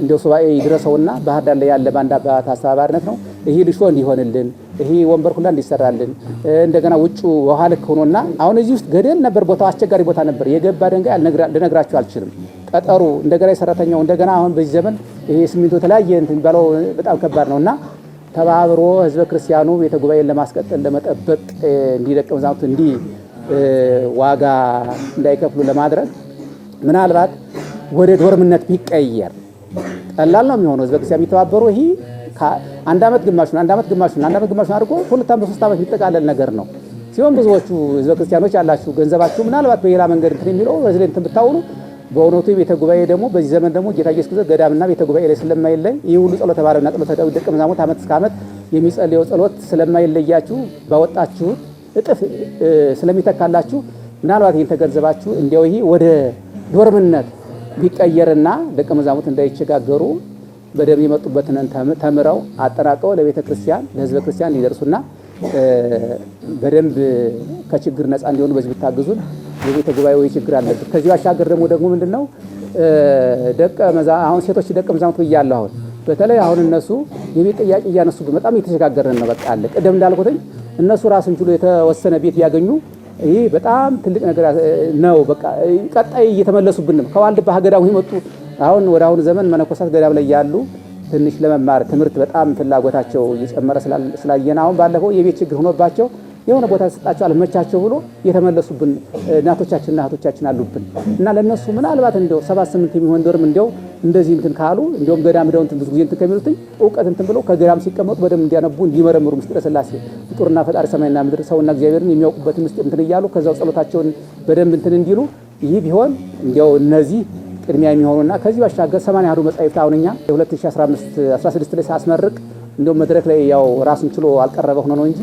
እንደው ሱባኤ ይድረሰውና ባህር ዳር ላይ ያለ ባንዳ አባት አስተባባሪነት ነው ይሄ ልሾ እንዲሆንልን ይሄ ወንበር ሁላ እንዲሰራልን እንደገና ውጩ ውሃ ልክ ሆኖና አሁን እዚህ ውስጥ ገደል ነበር። ቦታው አስቸጋሪ ቦታ ነበር። የገባ ድንጋይ ልነግራችሁ አልችልም። ጠጠሩ እንደገና የሰራተኛው እንደገና አሁን በዚህ ዘመን ይሄ ሲሚንቶ ተለያየ እንትን የሚባለው በጣም ከባድ ነውና ተባብሮ ህዝበ ክርስቲያኑ ቤተ ጉባኤን ለማስቀጠል ለመጠበቅ እንዲደቀ መዛሙርቱ እንዲ ዋጋ እንዳይከፍሉ ለማድረግ ምናልባት ወደ ዶርምነት ቢቀየር ቀላል ነው የሚሆነው። ህዝበ ክርስቲያን የሚተባበሩ ይሄ አንድ አመት ግማሹን አድርጎ 2 ዓመት 3 ዓመት የሚጠቃለል ነገር ነው ሲሆን ብዙዎቹ ህዝበ ክርስቲያኖች ያላችሁ ገንዘባችሁ ምናልባት በሌላ መንገድ እንትን የሚለው በዚህ ላይ እንትን ብታውሉ በእውነቱ ቤተ ጉባኤ ደግሞ በዚህ ዘመን ደግሞ ጌታ ኢየሱስ ክርስቶስ ገዳምና ቤተ ጉባኤ ላይ ስለማይለይ ይህ ሁሉ ጸሎተ ባረና ጸሎተ ዳዊት ደቀ መዛሙርት ዓመት እስከ ዓመት የሚጸልየው ጸሎት ስለማይለያችሁ ባወጣችሁት እጥፍ ስለሚተካላችሁ ምናልባት ይህን ተገንዘባችሁ እንዲያው ይሄ ወደ ዶርምነት ቢቀየርና ደቀ መዛሙርት እንዳይቸጋገሩ በደም የመጡበትን ተምረው አጠናቀው ለቤተ ክርስቲያን ለህዝበ ክርስቲያን ሊደርሱና በደንብ ከችግር ነፃ እንዲሆኑ በዚህ ብታግዙን የቤተ ጉባኤው ችግር አለበት። ከዚህ ባሻገር ደግሞ ምንድነው አሁን ሴቶች ደቀ መዛሙርት ብያለሁ። አሁን በተለይ አሁን እነሱ የቤት ጥያቄ እያነሱ በጣም እየተሸጋገረን ነው። በቃ አለ ቀደም እንዳልኩት እነሱ ራስን ችሎ የተወሰነ ቤት ቢያገኙ ይሄ በጣም ትልቅ ነገር ነው። በቃ ቀጣይ እየተመለሱብን ነው። ከዋልድባ ገዳም ይመጡ አሁን ወደ አሁን ዘመን መነኮሳት ገዳም ላይ ያሉ ትንሽ ለመማር ትምህርት በጣም ፍላጎታቸው እየጨመረ ስላየና አሁን ባለፈው የቤት ችግር ሆኖባቸው የሆነ ቦታ ተሰጣቸው አልመቻቸው ብሎ የተመለሱብን እናቶቻችንና እህቶቻችን አሉብን እና ለነሱ ምናልባት እንደው 7-8 የሚሆን ዶርም እንደው እንደዚህ እንትን ካሉ እንደውም ገዳም ደው እንትን ብዙ ጊዜ እንትን ከሚሉት ዕውቀት እንትን ብለው ከገዳም ሲቀመጡ በደም እንዲያነቡ እንዲመረምሩ ምስጢረ ሥላሴ ፍጡርና ፈጣሪ ሰማይና ምድር ሰውና እግዚአብሔርን የሚያውቁበት ምስጢር እንትን እያሉ ከዛው ጸሎታቸውን በደም እንትን እንዲሉ ይህ ቢሆን እንደው እነዚህ ቅድሚያ የሚሆኑና ከዚህ ባሻገር 80 ያህሉ መጻሕፍት አሁንኛ 2015-16 ላይ ሳስመርቅ እንደው መድረክ ላይ ያው ራሱን ችሎ አልቀረበ ሆኖ ነው እንጂ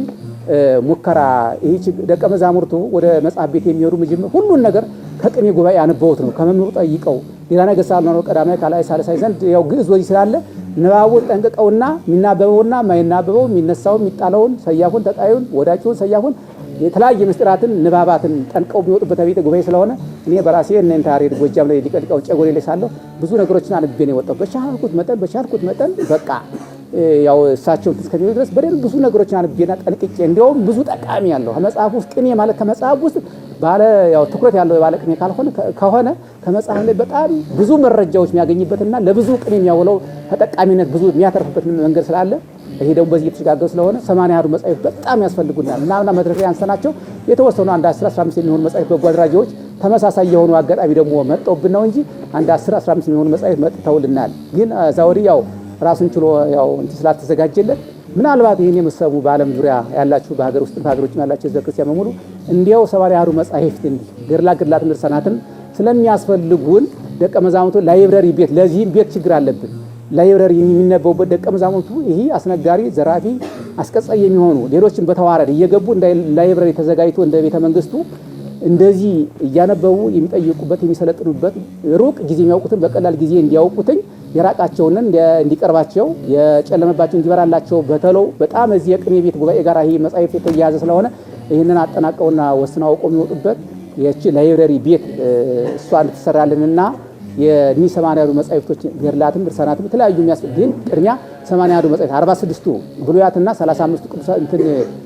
ሙከራ ይሄ ደቀ መዛሙርቱ ወደ መጽሐፍ ቤት የሚሄዱ ምጅም ሁሉን ነገር ከቅኔ ጉባኤ አንበውት ነው ከመምህሩ ጠይቀው ሌላ ነገር ሳልኖር ቀዳማይ ካላይ ሳልሳይ ዘንድ ያው ግዕዝ ወዚህ ስላለ ንባቡን ጠንቅቀውና የሚናበበውና ማይናበበው የሚነሳው የሚጣለውን ሰያፉን ተጣዩን ወዳቂውን ሰያፉን የተለያየ ምስጢራትን ንባባትን ጠንቀው የሚወጡበት ቤተ ጉባኤ ስለሆነ እኔ በራሴ እነን ታሪክ ጎጃም ላይ ሊቀልቀው ጨጎሌ ላይ ሳለሁ ብዙ ነገሮችን አንብቤ ነው የወጣው። በቻልኩት መጠን በቃ ያው እሳቸውን እስከሚሉ ድረስ በደንብ ብዙ ነገሮችን አንብቤና ጠንቅቄ እንዲያውም ብዙ ጠቃሚ ያለው ከመጽሐፍ ውስጥ ቅኔ ማለት ከመጽሐፍ ውስጥ ባለ ያው ትኩረት ያለው ባለ ቅኔ ከሆነ ከመጽሐፍ ላይ በጣም ብዙ መረጃዎች የሚያገኝበትና ለብዙ ቅኔ የሚያውለው ተጠቃሚነት ብዙ የሚያተርፍበት መንገድ ስላለ ይሄ ደግሞ በዚህ የተሸጋገሩ ስለሆነ 80 ያህሉ መጻሕፍት በጣም ያስፈልጉናል እና መድረክ ላይ አንስተናቸው የተወሰኑ አንድ 10-15 የሚሆኑ መጻሕፍት በጎ አድራጊዎች ተመሳሳይ የሆኑ አጋጣሚ ደግሞ መጥተውብን ነው እንጂ አንድ 10-15 የሚሆኑ መጻሕፍት መጥተውልናል። ግን ዛውዲ ያው ራሱን ችሎ ያው እንትን ስላልተዘጋጀለት ምናልባት ይሄን የምትሰሙ በዓለም ዙሪያ ያላችሁ በሀገር ውስጥ በሀገር ውጭ ያላችሁ ህዝበ ክርስቲያን በሙሉ እንዲያው 70 ያህሉ መጻሕፍት እንዲህ ገድላትን ድርሳናትን ስለሚያስፈልጉን ደቀ መዛሙርቱ ላይብረሪ ቤት ለዚህም ቤት ችግር አለብን። ላይብረሪ የሚነበቡበት ደቀ መዛሙርቱ ይሄ አስነጋሪ ዘራፊ አስቀጻይ የሚሆኑ ሌሎችን በተዋረድ እየገቡ እንደ ላይብረሪ ተዘጋጅቶ እንደ ቤተ መንግስቱ እንደዚህ እያነበቡ የሚጠይቁበት የሚሰለጥኑበት ሩቅ ጊዜ የሚያውቁትን በቀላል ጊዜ እንዲያውቁትኝ የራቃቸውን እንዲቀርባቸው የጨለመባቸው እንዲበራላቸው በተለው በጣም እዚህ የቅኔ ቤት ጉባኤ ጋር ይሄ መጻሕፍት የተያያዘ ስለሆነ ይህንን አጠናቀውና ወስነው አውቀው የሚወጡበት የቺ ላይብረሪ ቤት እሷ እንድትሰራልንና የኒ 80 መጻሕፍቶች ገድላትም ድርሳናትም የተለያዩ ግን ቅድሚያ 80 መጻሕፍት 46ቱ ብሉያትና 35ቱ ቅዱሳት እንትን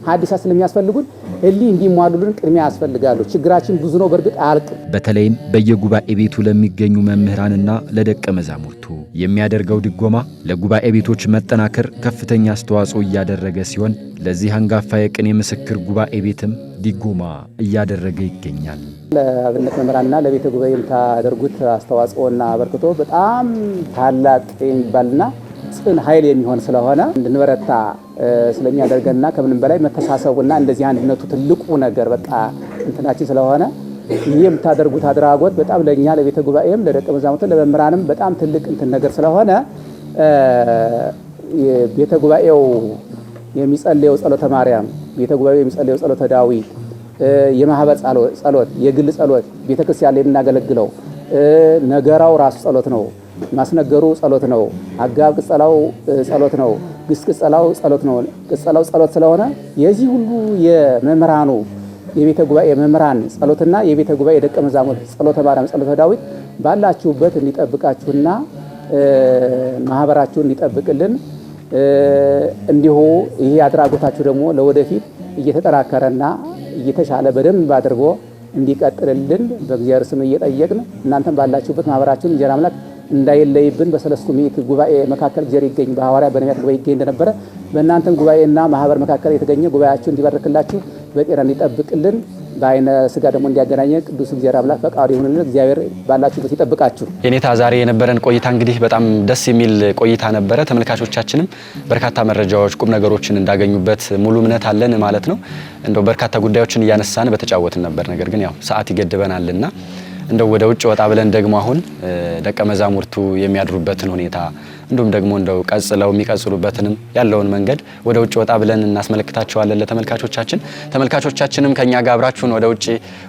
ሐዲሳት ስለሚያስፈልጉን እንዲሟሉልን ቅድሚያ ያስፈልጋሉ። ችግራችን ብዙ ነው፣ በእርግጥ አያልቅም። በተለይም በየጉባኤ ቤቱ ለሚገኙ መምህራንና ለደቀ መዛሙርቱ የሚያደርገው ድጎማ ለጉባኤ ቤቶች መጠናከር ከፍተኛ አስተዋጽኦ እያደረገ ሲሆን ለዚህ አንጋፋ የቅኔ ምስክር ጉባኤ ቤትም ድጎማ እያደረገ ይገኛል። ለአብነት መምህራንና ለቤተ ጉባኤ የምታደርጉት አስተዋጽኦና አበርክቶ በጣም ታላቅ የሚባልና ጽን ኃይል የሚሆን ስለሆነ እንድንበረታ ስለሚያደርገንና ከምንም በላይ መተሳሰቡና እንደዚህ አንድነቱ ትልቁ ነገር በቃ እንትናችን ስለሆነ ይህ የምታደርጉት አድራጎት በጣም ለእኛ ለቤተ ጉባኤም ለደቀ መዛሙርት ለመምህራንም በጣም ትልቅ እንትን ነገር ስለሆነ ቤተ ጉባኤው የሚጸልየው ጸሎተ ማርያም፣ ቤተ ጉባኤው የሚጸልየው ጸሎተ ዳዊት፣ የማህበር ጸሎት፣ የግል ጸሎት፣ ቤተ ክርስቲያን ላይ የምናገለግለው ነገራው ራሱ ጸሎት ነው። ማስነገሩ ጸሎት ነው። አጋብ ቅጸላው ጸሎት ነው። ግስ ቅጸላው ጸሎት ነው። ቅጸላው ጸሎት ስለሆነ የዚህ ሁሉ የመምህራኑ የቤተ ጉባኤ መምህራን ጸሎትና የቤተ ጉባኤ ደቀ መዛሙርት ጸሎተ ማርያም፣ ጸሎተ ዳዊት ባላችሁበት እንዲጠብቃችሁና ማህበራችሁን እንዲጠብቅልን እንዲሁ ይሄ አድራጎታችሁ ደግሞ ለወደፊት እየተጠናከረና እየተሻለ በደንብ አድርጎ እንዲቀጥልልን በእግዚአብሔር ስም እየጠየቅን እናንተም ባላችሁበት ማህበራችሁን እንጀራ አምላክ እንዳይለይብን በሰለስቱ ምዕት ጉባኤ መካከል እግዚአብሔር ይገኝ በሐዋርያ በነቢያት ጉባኤ ይገኝ እንደነበረ በእናንተም ጉባኤና ማህበር መካከል የተገኘ ጉባኤያችሁ እንዲባርክላችሁ በጤና እንዲጠብቅልን በአይነ ስጋ ደግሞ እንዲያገናኘ ቅዱስ እግዚአብሔር አምላክ ፈቃዱ ይሁንልን። እግዚአብሔር ባላችሁበት ይጠብቃችሁ። የኔታ ዛሬ የነበረን ቆይታ እንግዲህ በጣም ደስ የሚል ቆይታ ነበረ። ተመልካቾቻችንም በርካታ መረጃዎች፣ ቁም ነገሮችን እንዳገኙበት ሙሉ እምነት አለን ማለት ነው። እንደው በርካታ ጉዳዮችን እያነሳን በተጫወትን ነበር። ነገር ግን ያው ሰዓት ይገድበናልና እንደው ወደ ውጭ ወጣ ብለን ደግሞ አሁን ደቀ መዛሙርቱ የሚያድሩበትን ሁኔታ እንዲሁም ደግሞ እንደው ቀጽለው የሚቀጽሉበትንም ያለውን መንገድ ወደ ውጭ ወጣ ብለን እናስመለክታቸዋለን ለተመልካቾቻችን። ተመልካቾቻችንም ከኛ ጋር አብራችሁን ወደ ውጭ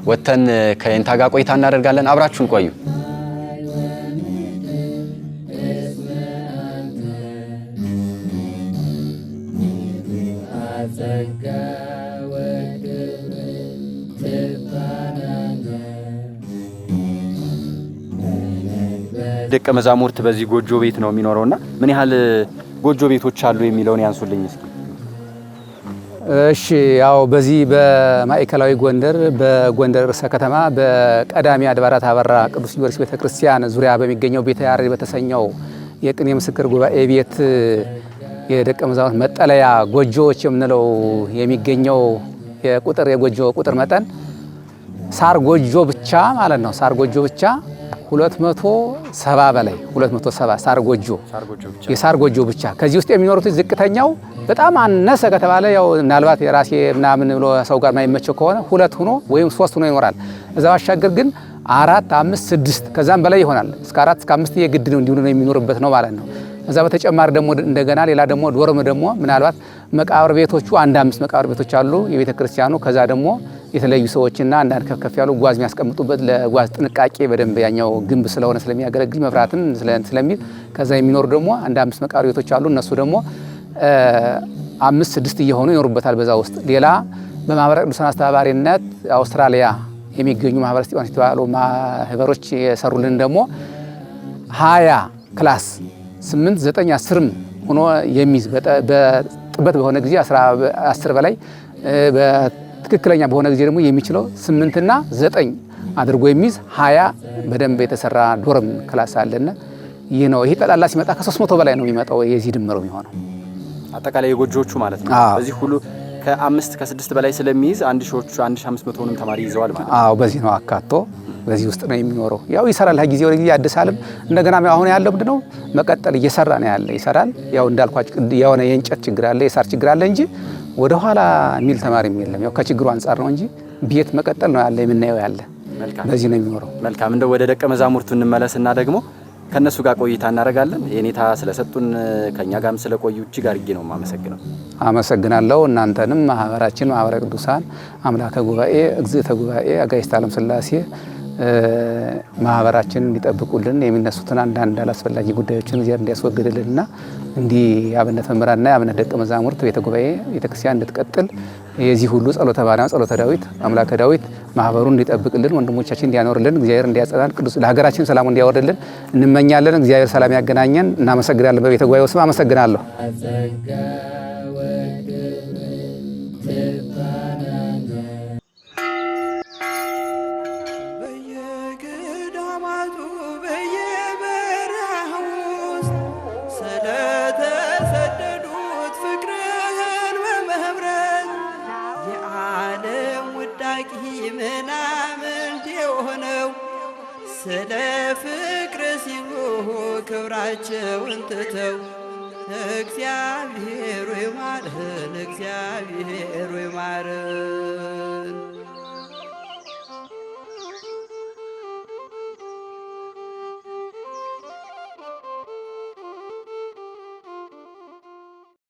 ወጥተን ከኔታ ጋር ቆይታ እናደርጋለን። አብራችሁን ቆዩ። ደቀ መዛሙርት በዚህ ጎጆ ቤት ነው የሚኖረውና ምን ያህል ጎጆ ቤቶች አሉ የሚለውን ያንሱልኝ እስኪ። እሺ፣ ያው በዚህ በማዕከላዊ ጎንደር በጎንደር ርዕሰ ከተማ በቀዳሚ አድባራት አበራ ቅዱስ ጊዮርጊስ ቤተክርስቲያን ዙሪያ በሚገኘው ቤተ ያሬድ በተሰኘው የቅኔ ምስክር ጉባኤ ቤት የደቀ መዛሙርት መጠለያ ጎጆዎች የምንለው የሚገኘው የጎጆ ቁጥር መጠን ሳር ጎጆ ብቻ ማለት ነው። ሳር ጎጆ ብቻ 270 በላይ 270 ሳር ጎጆ የሳር ጎጆ ብቻ። ከዚህ ውስጥ የሚኖሩት ዝቅተኛው በጣም አነሰ ከተባለ ያው ምናልባት የራሴ ምናምን ብሎ ሰው ጋር ማይመቸው ከሆነ 2 ሆኖ ወይም 3 ሆኖ ይኖራል። እዛ ባሻገር ግን 4፣ 5፣ 6 ከዛም በላይ ይሆናል። እስከ 4 እስከ 5 የግድ ነው እንዲሁ ነው የሚኖርበት ነው ማለት ነው። እዛ በተጨማሪ ደግሞ እንደገና ሌላ ደግሞ ዶርም ደግሞ ምናልባት መቃብር ቤቶቹ 1-5 መቃብር ቤቶች አሉ የቤተ ክርስቲያኑ። ከዛ ደግሞ የተለያዩ ሰዎችና አንዳንድ ከፍ ያሉ ጓዝ የሚያስቀምጡበት ለጓዝ ጥንቃቄ በደንብ ያኛው ግንብ ስለሆነ ስለሚያገለግል መብራትን ስለሚል ከዛ የሚኖሩ ደግሞ 1-5 መቃብር ቤቶች አሉ። እነሱ ደግሞ 5-6 እየሆኑ ይኖሩበታል በዛ ውስጥ። ሌላ በማህበረ ቅዱሳን አስተባባሪነት አውስትራሊያ የሚገኙ ማህበረ እስጢፋኖስ የተባሉ ማህበሮች የሰሩልን ደግሞ 20 ክላስ 8፣ 9፣ 10 ሆኖ የሚይዝ በጥበት በሆነ ጊዜ 10 በላይ በትክክለኛ በሆነ ጊዜ ደግሞ የሚችለው 8 እና 9 አድርጎ የሚይዝ 20 በደንብ የተሰራ ዶርም ክላስ አለና ይህ ነው። ይሄ ጠላላ ሲመጣ ከ300 በላይ ነው የሚመጣው የዚህ ድምሩ የሚሆነው አጠቃላይ የጎጆቹ ማለት ነው። በዚህ ሁሉ ከ5 ከ6 በላይ ስለሚይዝ 1500ንም ተማሪ ይዘዋል ማለት ነው። አዎ በዚህ ነው አካቶ በዚህ ውስጥ ነው የሚኖረው። ያው ይሰራል ጊዜ ወደ ጊዜ ያድሳልም። እንደገና አሁን ያለው ምንድነው መቀጠል እየሰራ ነው ያለ ይሰራል። ያው እንዳልኳችሁ የሆነ የእንጨት ችግር አለ የሳር ችግር አለ እንጂ ወደ ኋላ የሚል ተማሪም የለም። ያው ከችግሩ አንጻር ነው እንጂ ቤት መቀጠል ነው ያለ የምናየው ያለ በዚህ ነው የሚኖረው። መልካም እንደው ወደ ደቀ መዛሙርቱ እንመለስና ደግሞ ከነሱ ጋር ቆይታ እናደርጋለን። የኔታ ስለሰጡን ከኛ ጋርም ስለቆዩ እጅግ አድርጌ ነው የማመሰግነው። አመሰግናለሁ። እናንተንም ማህበራችን ማህበረ ቅዱሳን አምላከ ጉባኤ እግዝእተ ጉባኤ አጋዕዝተ ዓለም ሥላሴ ማህበራችን እንዲጠብቁልን የሚነሱትን አንዳንድ አላስፈላጊ ጉዳዮችን እዚያ እንዲያስወግድልንና እንዲህ የአብነት መምህራንና የአብነት ደቀ መዛሙርት ቤተ ጉባኤ ቤተክርስቲያን እንድትቀጥል የዚህ ሁሉ ጸሎተ ማርያም ጸሎተ ዳዊት አምላከ ዳዊት ማህበሩን እንዲጠብቅልን ወንድሞቻችን እንዲያኖርልን እግዚአብሔር እንዲያጸናን ቅዱስ ለሀገራችን ሰላም እንዲያወርድልን እንመኛለን። እግዚአብሔር ሰላም ያገናኘን። እናመሰግናለን። በቤተ ጉባኤው ስም አመሰግናለሁ። ምናምንት የሆነው ስለ ፍቅር ሲሉ ክብራቸውን ትተው እግዚአብሔር ይማረን፣ እግዚአብሔር ይማረን።